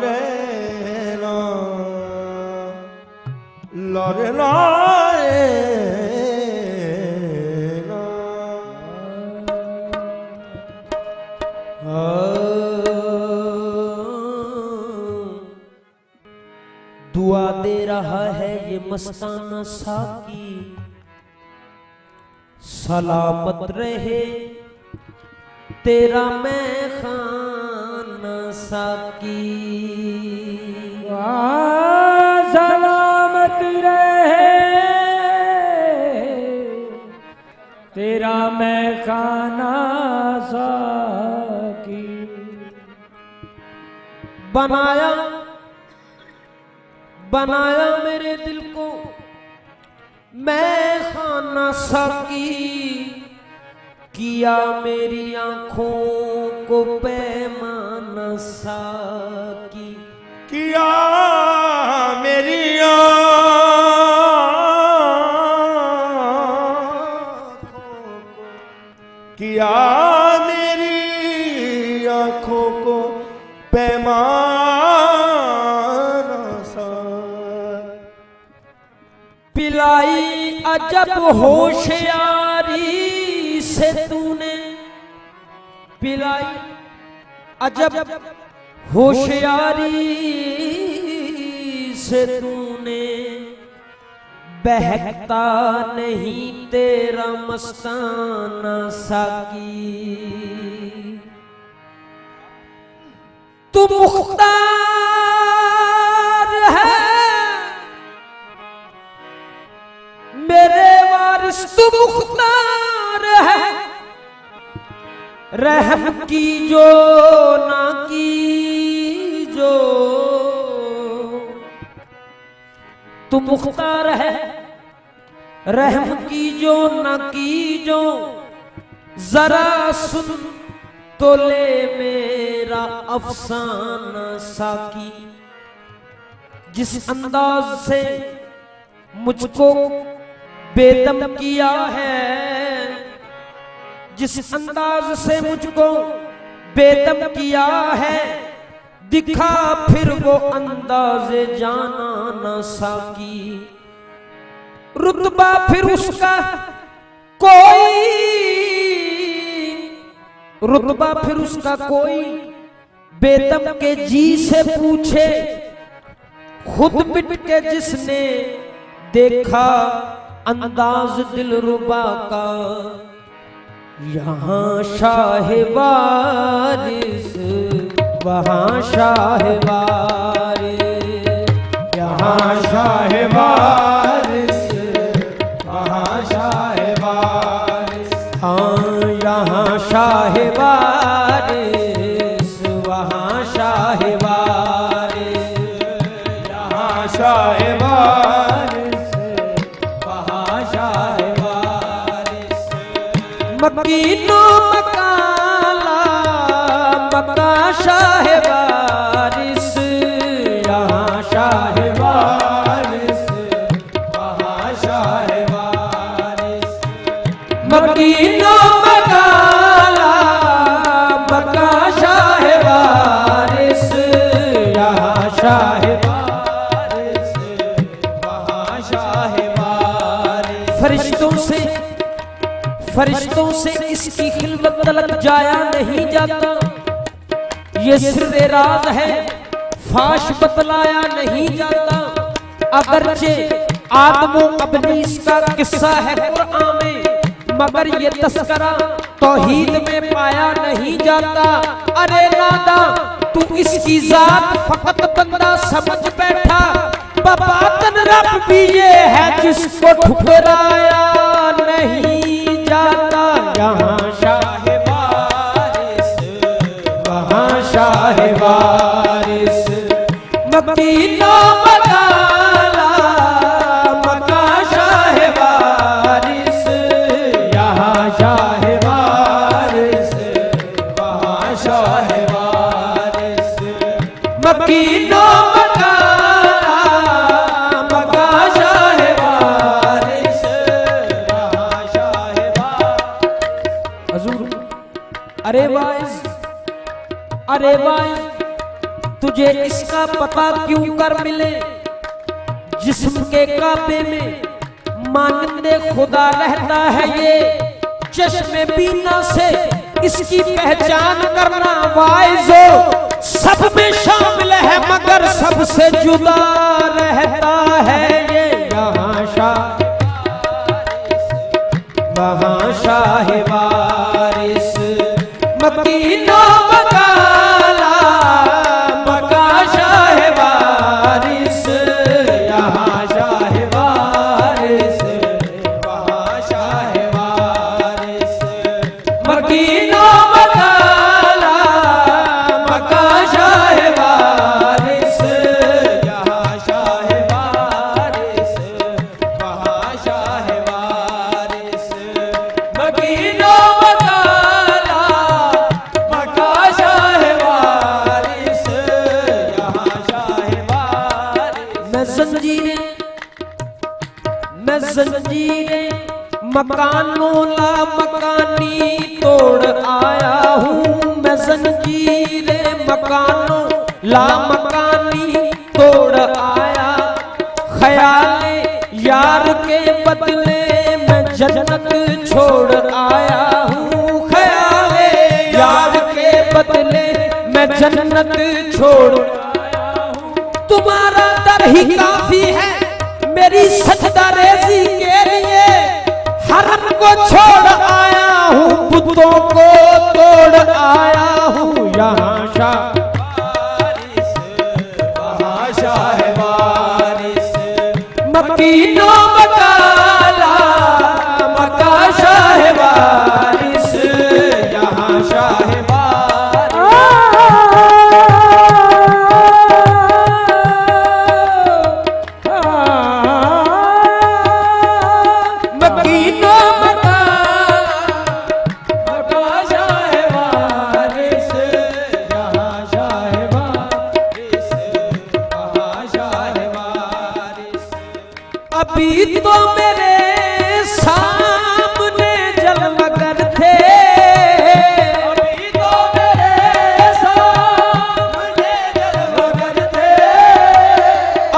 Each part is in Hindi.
रे ना लरे ना दुआ दे रहा है ये मस्ताना साकी, सलामत रहे तेरा मैं खाना साकी। सलामत रहे तेरा मैं खाना साकी। बनाया मेरे दिल को मैं खाना साकी, किया मेरी आंखों को पैमाना साकी। किया मेरी आँखों को, किया मेरी आँखों को पैमाना सा। पिलाई अजब होशियारी से तूने, पिलाई अजब होशियारी से तूने, बहकता नहीं तेरा मस्ताना साकी। तू मुख्तार है मेरे वारिस, तू मुख्तार है, रहम की जो ना की जो। तू मुख्तार है रहम की जो ना की जो, जरा सुन तो ले मेरा अफसाना साकी। जिस अंदाज से मुझको बेदम किया है, जिस अंदाज से मुझको बेदम किया है, दिखा फिर वो अंदाज़े जाना ना साकी। रुतबा फिर उसका कोई, रुतबा फिर उसका कोई बेदम के जी से पूछे, खुद मिट के जिसने देखा अंदाज दिलरुबा का। यहाँ शाहवारिस वहाँ शाहवारिस, यहाँ शाहवारिस वहाँ शाहवारिस। हाँ यहाँ शाहवारिस वहाँ शाहवारिस, यहाँ शाहवारिस वहाँ शाहवारिस। मकीनो मकाला मका शाहवारिस, यहाँ शाहवारिस वहाँ शाहवारिस। मकीनो मकाला मका शाहवारिस, यहाँ शाहवारिस वहाँ शाहवारिस। फरिश्तों से इसकी खिलवत तलक जाया नहीं जाता, ये सिर्रे राज है फाश बतलाया नहीं जाता। अगरचे आदमो अबलीस का किस्सा है कुरान में, मगर ये तस्करा तौहीद में पाया नहीं जाता। अरे नादा तू इसकी जात फकत बंदा समझ बैठा, बातन रब भी ये है जिसको ठुकराया नहीं जाता। यहाँ शाहवारिस वहाँ शाहवारिस, मकीनो मकाला मका शाहवारिस, यहाँ शाहवारिस वहाँ शाहवारिस। मकीनो मकाला मका शाहवारिस, वहाँ शाहवारिस। हजूर अरे वाइस तुझे मुझे इसका पता क्यों कर मिले, जिस्म के काबे में मानंदे खुदा रहता है ये, चश्मे बीना से इसकी पहचान करना वाइजो, सब में शामिल है मगर सबसे जुदा रहता है ये। यहाँ शाह वहाँ शाह वारिस, मकीनो मकाला मका शाह वारिस, यहाँ शाह वारिस वहाँ शाह वारिस, मकीनो मकाला मका शाह वारिस, यहाँ शाह वारिस वहाँ शाह वारिस, मकीनो मकाला मका शाह वारिस, यहाँ शाह वारिस। मैं जंजीरें मकानों ला मकानी तोड़ आया हूँ, मैं जंजीरें मकानों ला मकानी तोड़ आया, ख्याले यार के बदले मैं जन्नत छोड़ आया हूँ, ख्याले यार के बदले मैं जन्नत छोड़ आया हूँ। तुम्हारा दर ही काफी है मेरी सजदा रेज़ी के लिए, हरम को छोड़ आया हूँ बुतों को तोड़ आया हूँ, यहाँ शाह वारिस वहाँ शाह वारिस, मकीनो मकाला मका शाह वारिस, यहाँ शाह अभी तो मेरे सामने जलमगर थे, अभी तो मेरे सामने जलमगर थे,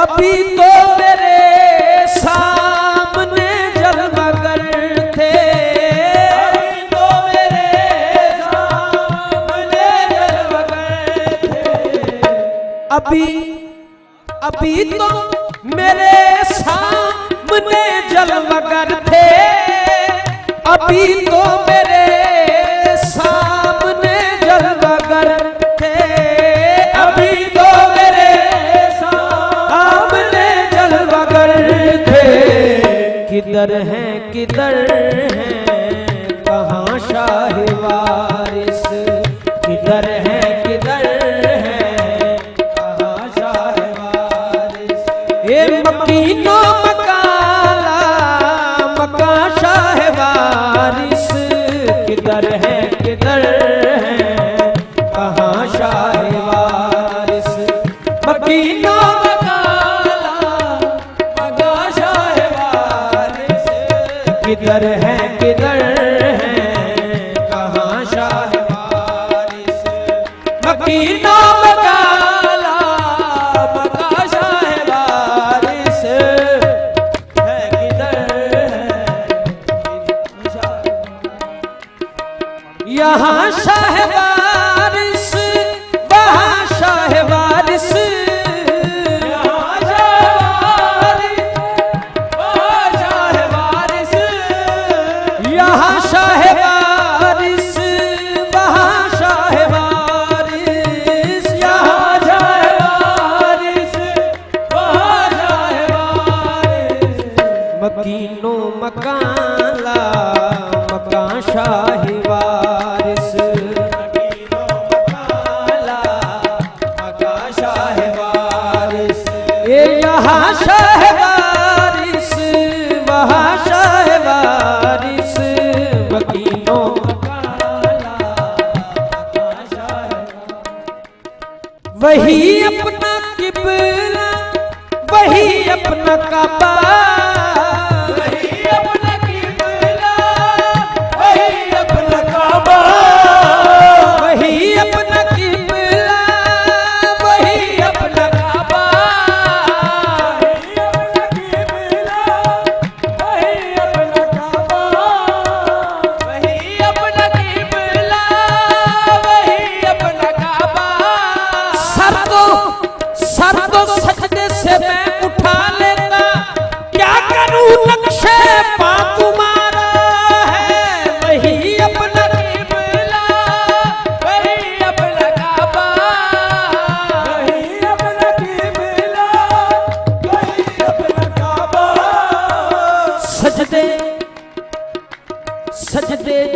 अभी तो मेरे सामने जलमगर थे, अभी तो मेरे सामने जलमगर थे, अभी तो मेरे सामने जलमगर थे, अभी तो मेरे सामने जलमगर थे, अभी तो मेरे सामने जलमगर थे। किधर हैं कहाँ शाह वारिस, किधर हैं कहाँ शाह वारिस, ये मकीनो मकाला मका शाह वारिस, किधर हैं कहाँ शाह वारिस, मकीनो मकाला मका शाह वारिस, किधर हैं कहाँ शाह वारिस, मकीनो मकाला मका शाह वारिस, है किधर यहाँ शाह वारिस वहाँ शाह वारिस, यहाँ शाह वारिस वहाँ शाह वारिस, यहाँ शाह वारिस वहाँ शाह वारिस, यहाँ शाह वारिस वहाँ शाह वारिस, मकीनो मकाला मका शाह वारिस, मकीनो मकाला मका शाह वारिस, ये यहाँ शाह वारिस वहाँ शाह वारिस, मकीनो मकाला मका शाह वारिस, वही अपना किबला वही अपना काबा, वही अपना किबला वही अपना काबा, वही अपना किबला वही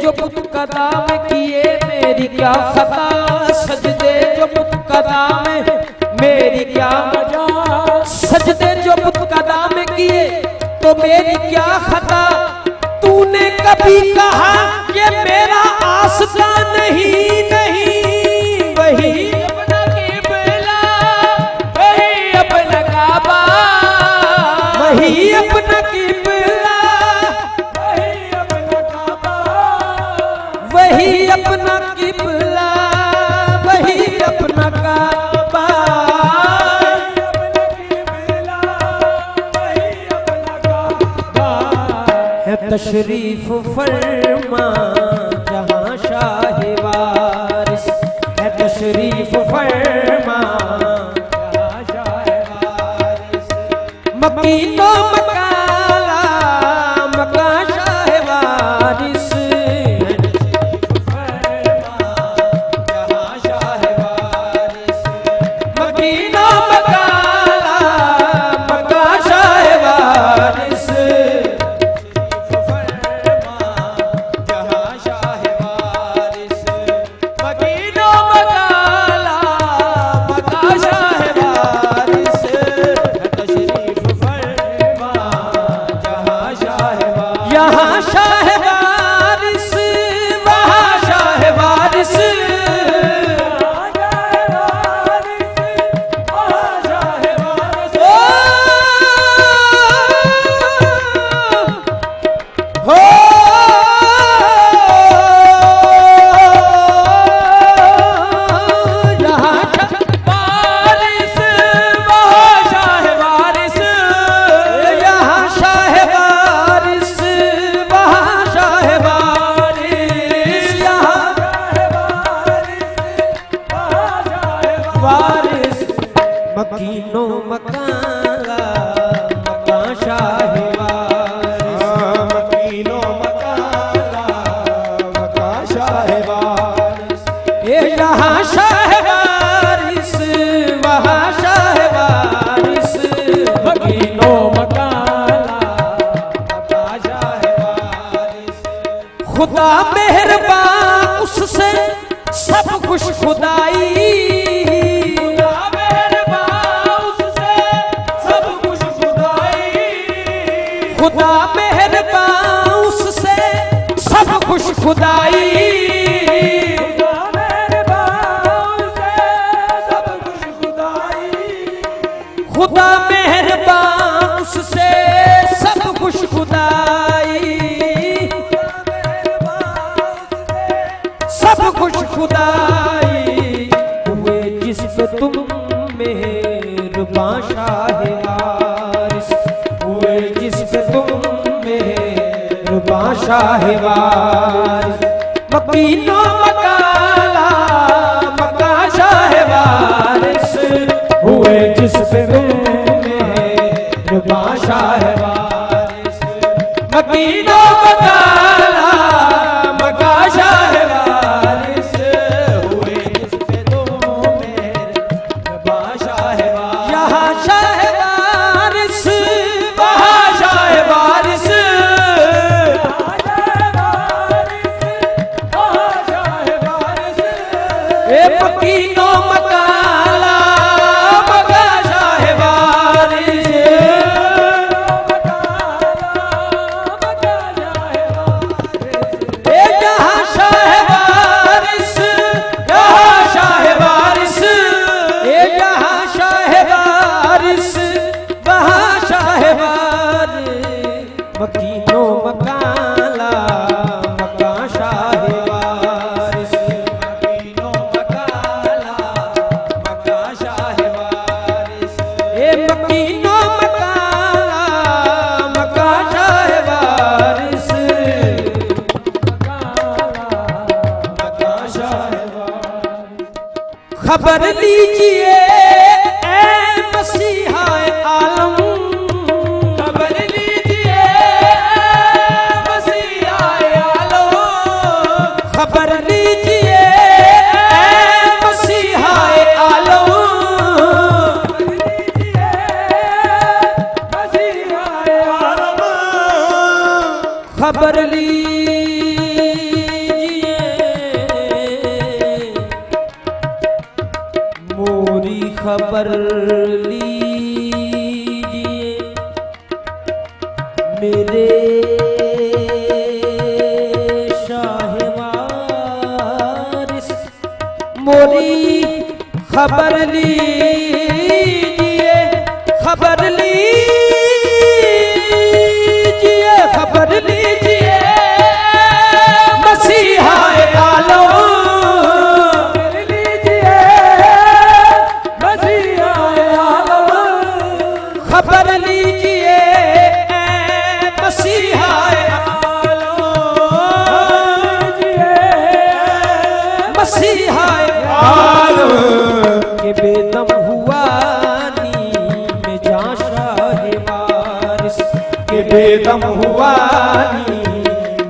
जो बुत कदा में किए मेरी क्या खता, सजदे जो बुत कदा में मेरी क्या मजा, सजदे जो बुत कदा में किए तो मेरी क्या खता। तूने कभी कहा ये मेरा आस्था नहीं, नहीं वही अपना क़िबला, वही अपना काबा, वही अपना क़िबला, वही अपना काबा, वही अपना क़िबला, वही अपना काबा। है तशरीफ फरमा जहाँ शाह वारिस, है तशरीफ फरमा जहाँ शाह वारिस, मकीनो मकाला मका शाह वारिस, जहाँ शाह वारिस, मकीनो मकाला मका शाह वारिस। जहाँ शाह वारिस, मकीनो मकाला मका शाह वारिस, तशरीफ फरमा जहाँ शाह वारिस, यहाँ शाह वारिस वहाँ शाह वारिस, हो यहाँ वारिस वहाँ शाह वारिस, यहाँ शाह वारिस वहाँ शाह वारिस, यहाँ वारिस मकीनो मकाला मका शाह वारिस, मकीनो मकाला मका शाह वारिस, ये यहाँ शाह वारिस वहाँ शाह वारिस, मकीनो मकाला मका शाह वारिस, खुदा मेहरबान उससे सब कुछ खुदाई, खुदा मेहरबान उससे सब कुछ खुदाई, खुदा मेहरबान उससे सब कुछ खुदाई, सब कुछ खुदाई। हुए जिस पे तुम मेहरबान शाह वारिस, हुए जिस पे तुम मेहरबान शाह वारिस, मकीनो मकाला मका शाह वारिस, हुए जिस पे मेहरबान शाह वारिस, मकीनो मकाला मका शाह वारिस, हुए जिस पे तुम मेहरबान शाह वारिस, यहाँ शाह वारिस वहाँ शाह वारिस, ए मकीनो मकाला मका शाह वारिस, ए जहाँ शाह वारिस यहाँ शाह वारिस, ए जहाँ शाह वारिस वहाँ शाह वारिस, मकीनो मकाला मका शाह वारिस, मकीनो मकाला मका शाह वारिस, ए मकीनो मकाला मका शाह वारिस, मका शाह वारिस, खबर लीजिए ए मसीहा आलम, खबर लीजिए मसीहा आलम, खबर लीजिए ए मसीहा आलम, खबर लीजिए खबर लीजिए मेरे शाहवारिस, मोरी खबर लीजिए, खबर लीजिए, खबर लीजिए मसीहा आलम, खबर लीजिए मसीहा मसीहा आलम के बेदम हुआ नीम में जा शाहवारिस, के बेदम हुआ नीम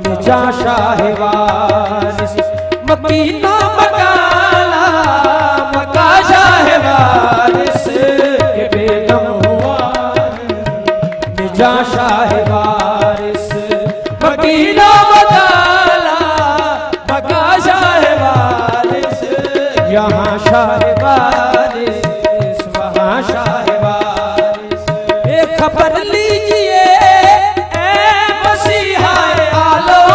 में जा शाहवारिस, मकीना मकाला मका शाहवारिस, के बेदम जा शाहवारिस, मकीना मकाला मका शाहवारिस, यहाँ शाहवारिस वहाँ शाहवारिस। एक खबर लीजिए ए मसीहा आलम,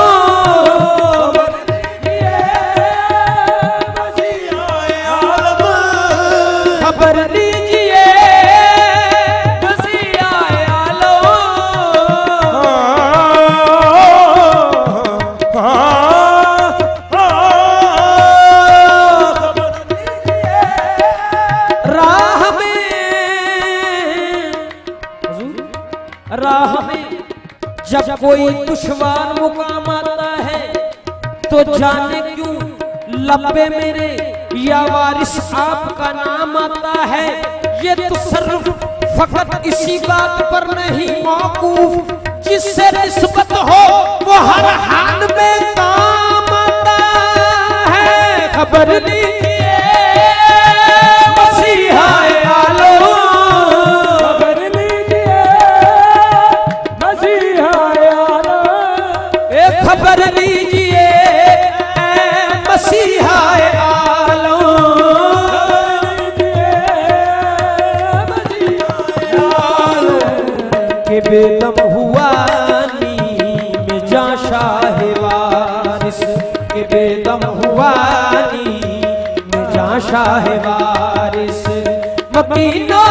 खबर लीजिए मसीहा आलम, राह में जब कोई दुश्वार मुकाम आता है तो जाने क्यों लब्बे मेरे या वारिस आपका नाम आता है। ये तो सिर्फ फकत इसी बात पर नहीं मौकूफ, जिससे निस्बत हो वो हर हाल में काम आता है। खबर लीजिए मसीहा आलम, खबर लीजिए मसीहा आलम, के बेदम हुआ नीम में जा शाहवारिस, के बेदम हुआ नीम में जा शाहवारिस, मकीना